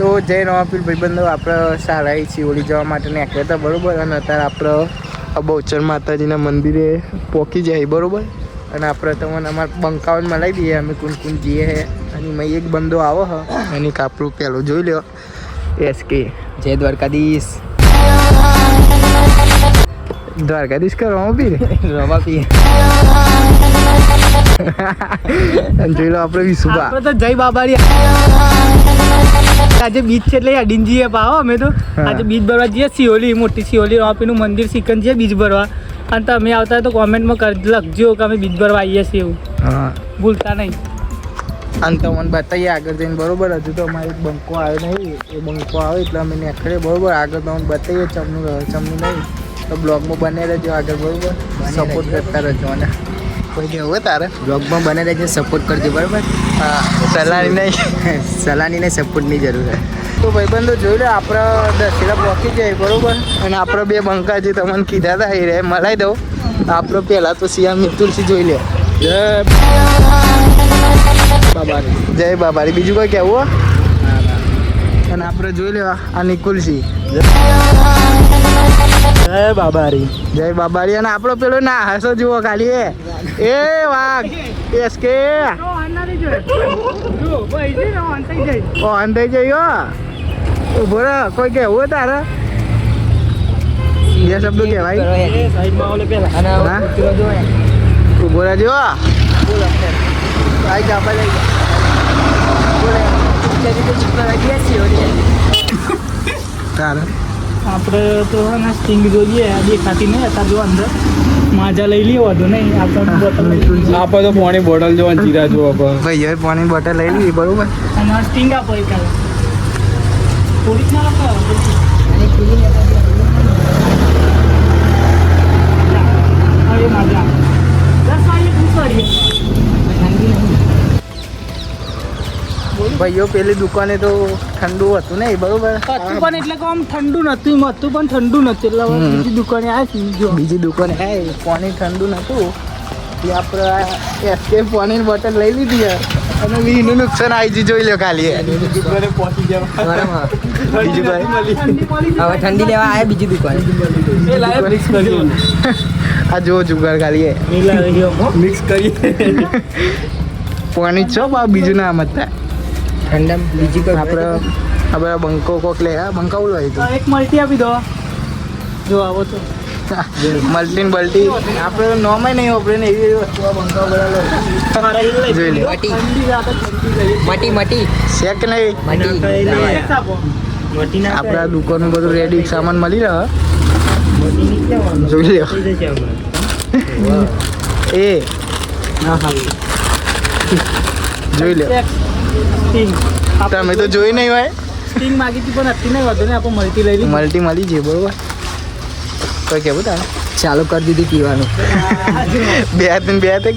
તો જય નવાપીર ભાઈબંધો, આપણે સારા શિવડી જવા માટે નીકળ્યા હતા બરાબર. અને અત્યારે આપણે બહુચર માતાજીના મંદિરે પહોંચી જાય બરાબર. અને આપણે તમને અમારા બંકાવન મલાવી દઈએ અમે કુન જઈએ હે. અને મેં એક બંદો આવો હ એની કાપડું પહેલું જોઈ લ્યો. એસકે જય દ્વારકાધીશ. દ્વારકાધીશ કરો પીર રવા પીએ. જોઈ લો આપણે વિશુભા. આપણે તો જય બાબારી આજે બીચ છે એટલે અડીને જઈએ પાવો. અમે તો આજે બીચ ભરવા જઈએ. સિહોલી મોટી સિહોલી રાપીનું મંદિર સિકન છે બીચ ભરવા. અને તમે આવતા હોય તો કોમેન્ટમાં લખજો કે અમે બીચ ભરવા આવીએ છીએ એવું. હા ભૂલતા નહીં. અને તમને બતાવીએ આગળ જઈને બરોબર. હજુ તો અમારે એક બંકો આવ્યો નહીં, એ બંકો આવે એટલે અમે નીકળીએ બરોબર. આગળ તમને બતાવીએ ચમનું નહીં તો બ્લોગમાં બને રહેજો આગળ બરોબર. સપોર્ટ કરતા રહેજો. અને કોઈ કેવું હોય તારે બ્લોગમાં બને રહેજો, સપોર્ટ કરજો બરાબર. હા સલાહની નહીં સલાહની ને સપોર્ટની જરૂર છે. તો ભાઈબંધો જોઈ લો આપણે દશેરા પહોંચી જાય બરોબર. અને આપણે બે બંકા જે તમને કીધા હતા એ રે મલાઈ દઉં. આપણે પહેલાં તો સિયા મિતુલથી જોઈ લે. જય બાબારી. જય બાબારી. બીજું કોઈ કહેવું હો? અને આપણે જોઈ લેવા આ નિકુલસિંહ. જય બાબારી. જય બાબારી. અને આપણો પેલો ના હસો જુઓ ખાલી એ વાઘ એસકે ઓન થઈ જઈ ઉભો રહે. કોઈ કેવું તારે બે શબ્દો કહેવાય. હા ઉભો રહેજો. આઈ જા લઈ તારે આપણે તો સ્ટિંગ જોઈએ દેખાતી નહીં અત્યારે જો અંદર માજા લઈ લઈએ વધુ નહીં. આપણે બોટલ આપણે તો પાણી બોટલ જો જીરા જો ભાઈ હવે પાણી બોટલ લઈ લીધી બરોબર. અને સ્ટિંગ આપો એક થોડીક ના રાખો. હવે માજા 10 વાગે પૂછો. ભાઈઓ પેલી દુકાને તો ઠંડુ હતું ને બરોબર. હતું પણ એટલે કે આમ ઠંડુ નતું. એમ હતું પણ ઠંડુ નતું. એટલે હવે બીજી દુકાને આવી જો બીજી દુકાને હે પાણી ઠંડુ નતું એ આપણે એસકે પાણીની બોટલ લઈ લીધી હે. અને વીનું નુકસાન આવી ગયું જોઈ લો ખાલી. બીજું ભાઈ હવે ઠંડી લેવા આવ્યા બીજી દુકાન. આ જો જુગાર ખાલી મિક્સ કરી પાણી છો બા બીજું ના મત ઠંડા બીજી કોઈ આપણે બંકો કોક લે. હા બંકા બોલો તો એક મલ્ટી આપી દો જો આવો તો મલ્ટી બલ્ટી આપણે નોમે નહીં વાપરે ને એવી વસ્તુ બંકા બધા જોઈ લે. મટી શેક નહીં મટી આપણા દુકાનનું બધું રેડી સામાન મળી રહ્યો. જોઈ લ્યો એ જોઈ લ્યો. તમે તો જોઈ નહીં હોય. સ્ટિંગ માગી હતી પણ હતી નહીં વધુ ને આપણે મલ્ટી લઈ લીધી. મલ્ટી મળી છે બરોબર. કોઈ કેવું તારે ચાલુ કરી દીધી પીવાનું. બે હાથ ને બે હાથે